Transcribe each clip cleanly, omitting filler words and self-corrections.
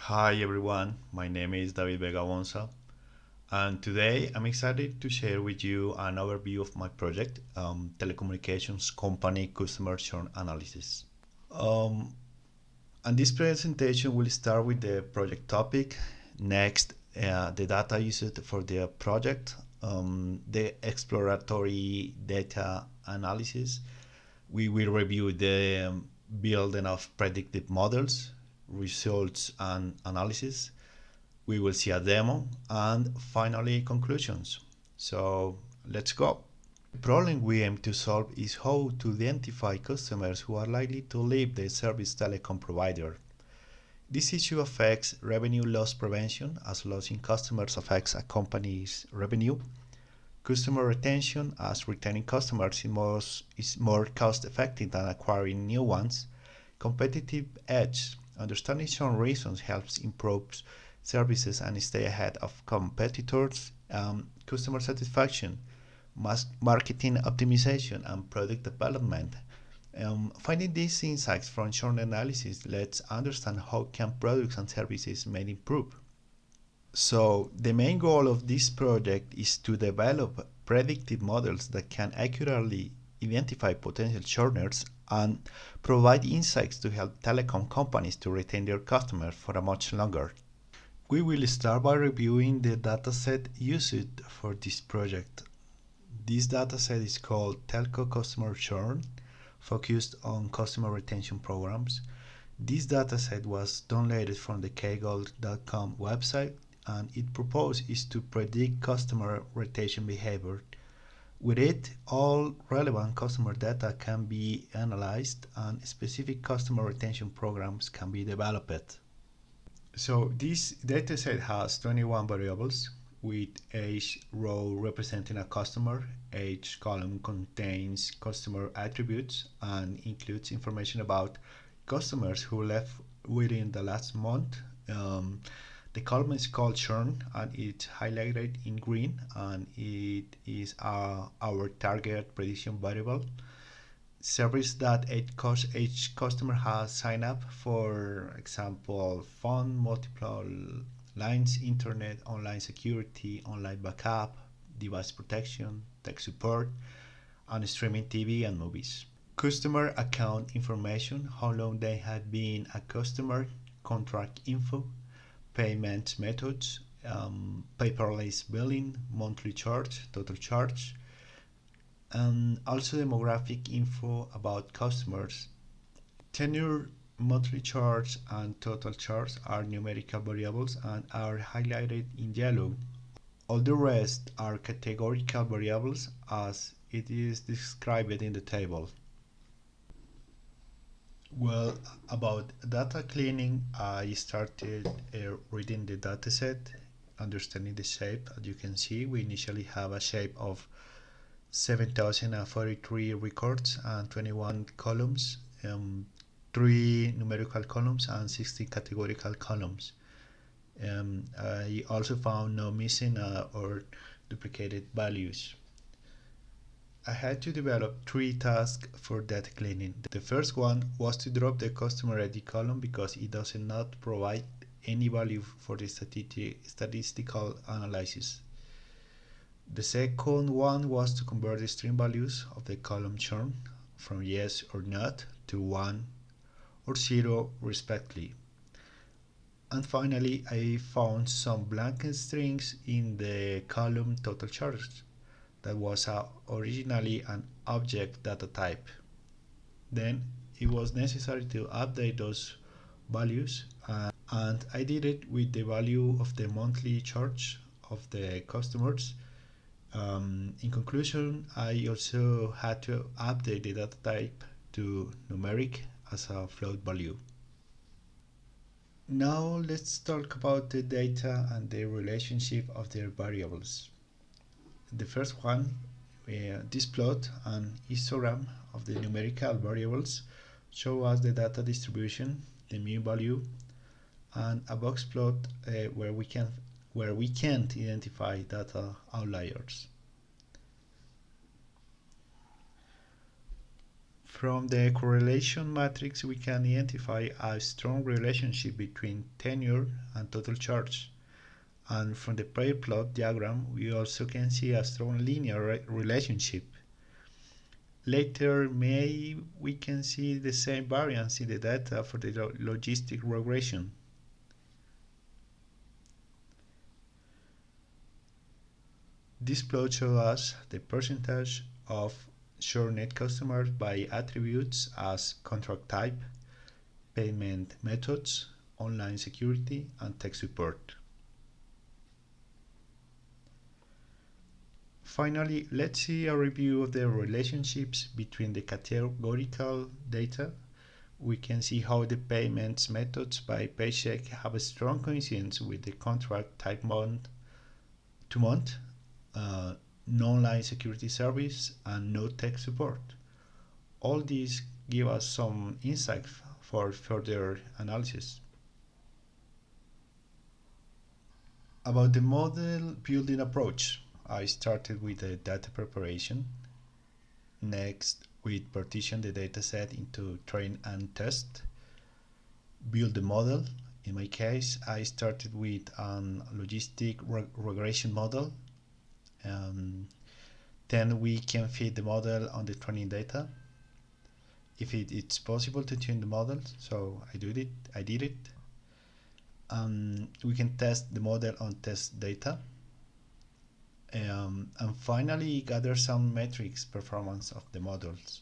Hi everyone, my name is David Vega Bonsa, and today I'm excited to share with you an overview of my project, telecommunications company customer churn analysis. Um, and this presentation will start with the project topic, next the data used for the project, the exploratory data analysis. We will review the building of predictive models, results and analysis. We will see a demo and finally conclusions. So let's go. The problem we aim to solve is how to identify customers who are likely to leave the service telecom provider. This issue affects revenue loss prevention as losing customers affects a company's revenue, customer retention as retaining customers is more cost effective than acquiring new ones, competitive edge. Understanding some reasons helps improve services and stay ahead of competitors, customer satisfaction, marketing optimization, and product development. Finding these insights from churn analysis lets understand how can products and services may improve. So the main goal of this project is to develop predictive models that can accurately identify potential churners and provide insights to help telecom companies to retain their customers for a much longer. We will start by reviewing the dataset used for this project. This dataset is called Telco Customer Churn, focused on customer retention programs. This dataset was downloaded from the kgold.com website and its purpose is to predict customer retention behavior. With it, all relevant customer data can be analyzed and specific customer retention programs can be developed. So this dataset has 21 variables with each row representing a customer. Each column contains customer attributes and includes information about customers who left within the last month. The column is called Churn and it's highlighted in green and it is our target prediction variable. Service that each customer has signed up, for example, phone, multiple lines, internet, online security, online backup, device protection, tech support, and streaming TV and movies. Customer account information, how long they had been a customer, contract info, payment methods, paperless billing, monthly charge, total charge, and also demographic info about customers. Tenure, monthly charge, and total charge are numerical variables and are highlighted in yellow. All the rest are categorical variables as it is described in the table. Well, about data cleaning, I started reading the dataset, understanding the shape. As you can see, we initially have a shape of 7,043 records and 21 columns, 3 numerical columns and 60 categorical columns. I also found no missing or duplicated values. I had to develop 3 tasks for data cleaning. The first one was to drop the customer ID column because it does not provide any value for the statistical analysis. The second one was to convert the string values of the column churn from yes or not to 1 or 0 respectively. And finally, I found some blank strings in the column total charge that was originally an object data type. Then it was necessary to update those values and I did it with the value of the monthly charge of the customers. In conclusion, I also had to update the data type to numeric as a float value. Now let's talk about the data and the relationship of their variables. The first one, this plot and histogram of the numerical variables show us the data distribution, the mean value, and a box plot where we can't identify data outliers. From the correlation matrix, we can identify a strong relationship between tenure and total charge. And from the pair plot diagram, we also can see a strong linear relationship. Later, we can see the same variance in the data for the logistic regression. This plot shows us the percentage of short net customers by attributes as contract type, payment methods, online security, and tech support. Finally, let's see a review of the relationships between the categorical data. We can see how the payments methods by paycheck have a strong coincidence with the contract type month to month, uh, non-line security service, and no tech support. All these give us some insight for further analysis. About the model building approach, I started with the data preparation. Next, we partition the dataset into train and test. Build the model. In my case, I started with an logistic regression model. Then we can feed the model on the training data. If it's possible to tune the model, so I did it. We can test the model on test data. And finally gather some metrics performance of the models.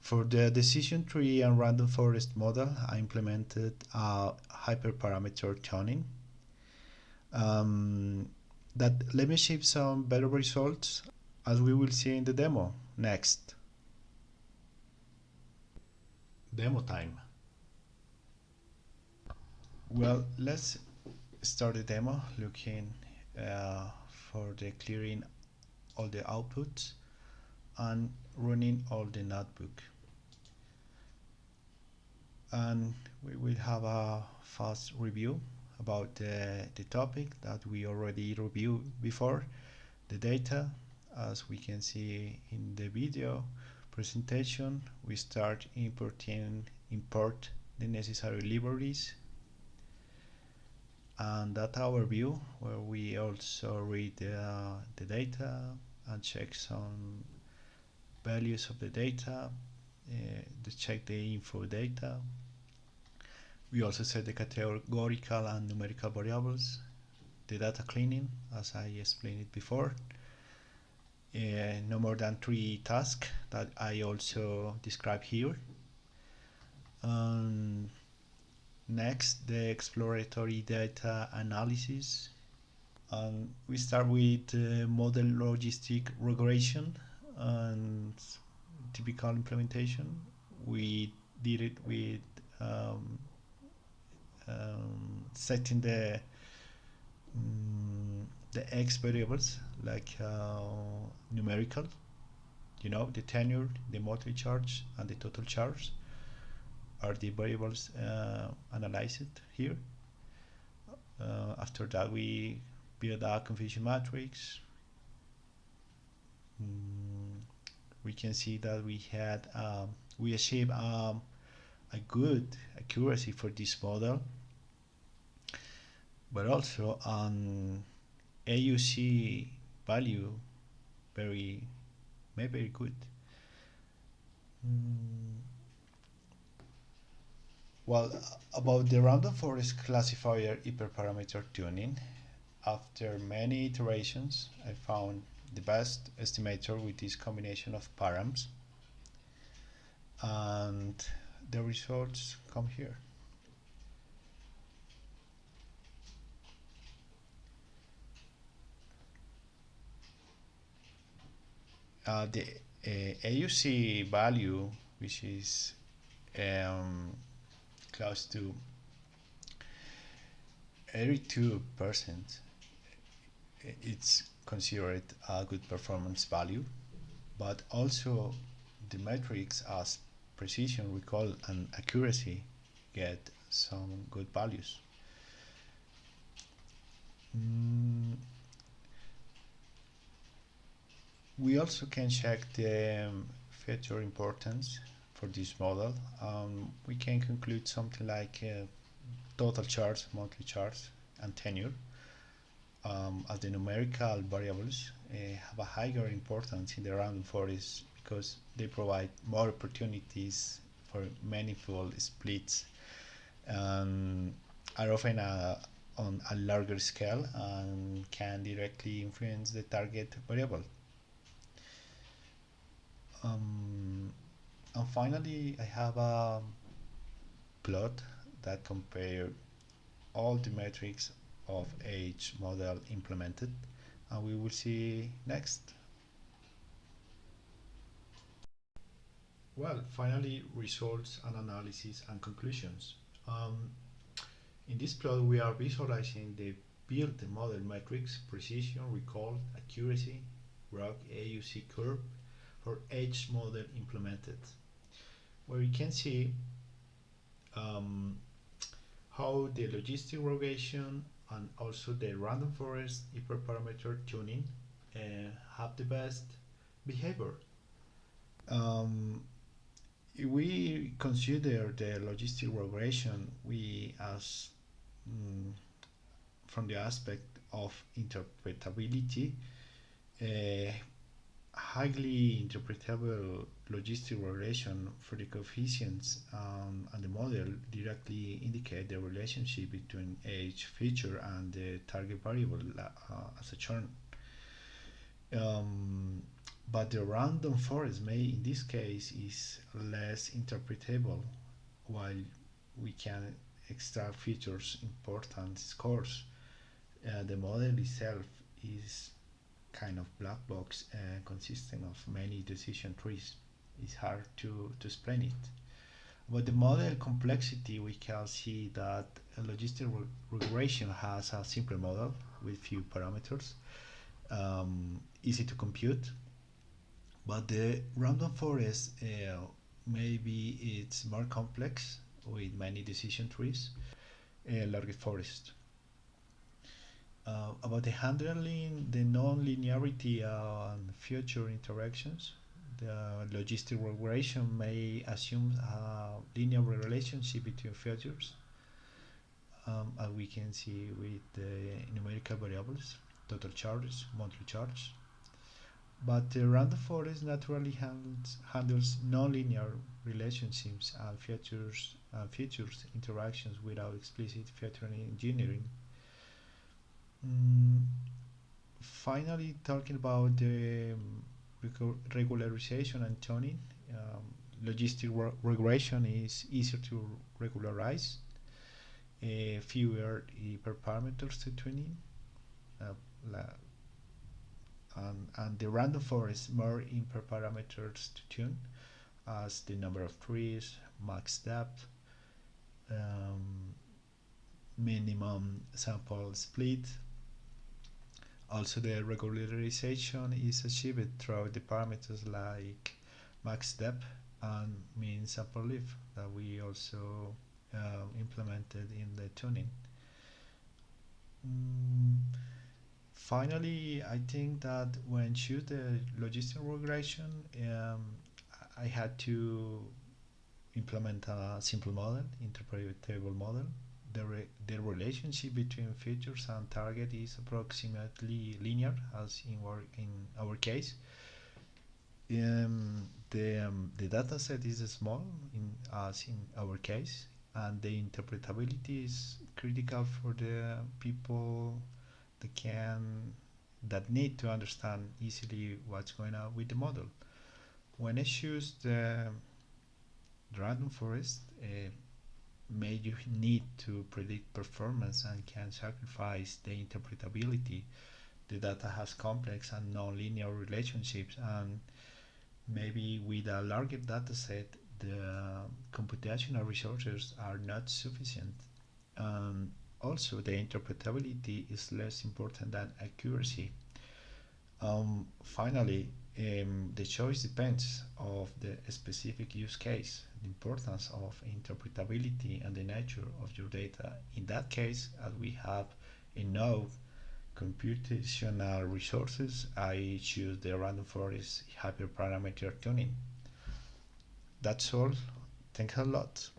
For the decision tree and random forest model, I implemented a hyperparameter tuning that let me achieve some better results, as we will see in the demo next. Demo time. Well, let's start the demo looking for the clearing all the outputs and running all the notebook. And we will have a fast review about the topic that we already reviewed before, the data. As we can see in the video presentation, we start import the necessary libraries, and data overview, where we also read the data and check some values of the data, to check the info data. We also set the categorical and numerical variables, the data cleaning, as I explained it before. No more than 3 tasks that I also describe here. Next, the exploratory data analysis. We start with model logistic regression and typical implementation. We did it with setting the X variables like numerical, the tenure, the monthly charge, and the total charge are the variables analyzed here. After that, we build a confusion matrix. We can see that we achieved a good accuracy for this model, but also an AUC value very good. Well, about the random forest classifier hyperparameter tuning, after many iterations, I found the best estimator with this combination of params, and the results come here. The AUC value, which is close to 82%, it's considered a good performance value, but also the metrics as precision, recall, and accuracy get some good values. We also can check the feature importance for this model, we can conclude something like total charge, monthly charge, and tenure as the numerical variables have a higher importance in the random forest because they provide more opportunities for meaningful splits and are often on a larger scale and can directly influence the target variable. And finally, I have a plot that compares all the metrics of each model implemented, and we will see next. Well, finally, results and analysis and conclusions. Um, in this plot, we are visualizing the build model metrics, precision, recall, accuracy, ROC AUC curve for each model implemented, where you can see um, how the logistic regression and also the random forest hyperparameter tuning uh, have the best behavior. Um, if we consider the logistic regression, we as from the aspect of interpretability, uh, highly interpretable logistic regression for the coefficients and the model directly indicate the relationship between each feature and the target variable as a churn. Um, but the random forest may, in this case, is less interpretable, while we can extract features important scores. The model itself is kind of black box consisting of many decision trees. It's hard to explain it. But the model complexity, we can see that a logistic regression has a simple model with few parameters, easy to compute. But the random forest, maybe it's more complex with many decision trees, larger forest. About the handling the non-linearity and future interactions, the logistic regression may assume a linear relationship between features, as we can see with the numerical variables, total charges, monthly charge. But the random forest naturally handles non-linear relationships and features interactions without explicit featuring engineering. Mm, Finally, talking about the regularization and tuning, logistic regression is easier to regularize, fewer hyperparameters to tuning, uh, and the random forest more hyperparameters to tune, as the number of trees, max depth, um, minimum sample split. Also, the regularization is achieved through the parameters like max depth and mean sample lift that we also implemented in the tuning. Mm, Finally, I think that when choose the logistic regression, I had to implement a simple model, interpretable model. The relationship between features and target is approximately linear, as in our case. The data set is small, as in our case, and the interpretability is critical for the people that can that need to understand easily what's going on with the model. When I choose the random forest, may you need to predict performance and can sacrifice the interpretability. The data has complex and non-linear relationships, and maybe with a larger data set, the computational resources are not sufficient. Also, the interpretability is less important than accuracy. Finally, the choice depends of the specific use case, the importance of interpretability and the nature of your data. In that case, as we have enough computational resources, I choose the random forest hyperparameter tuning. That's all. Thanks a lot.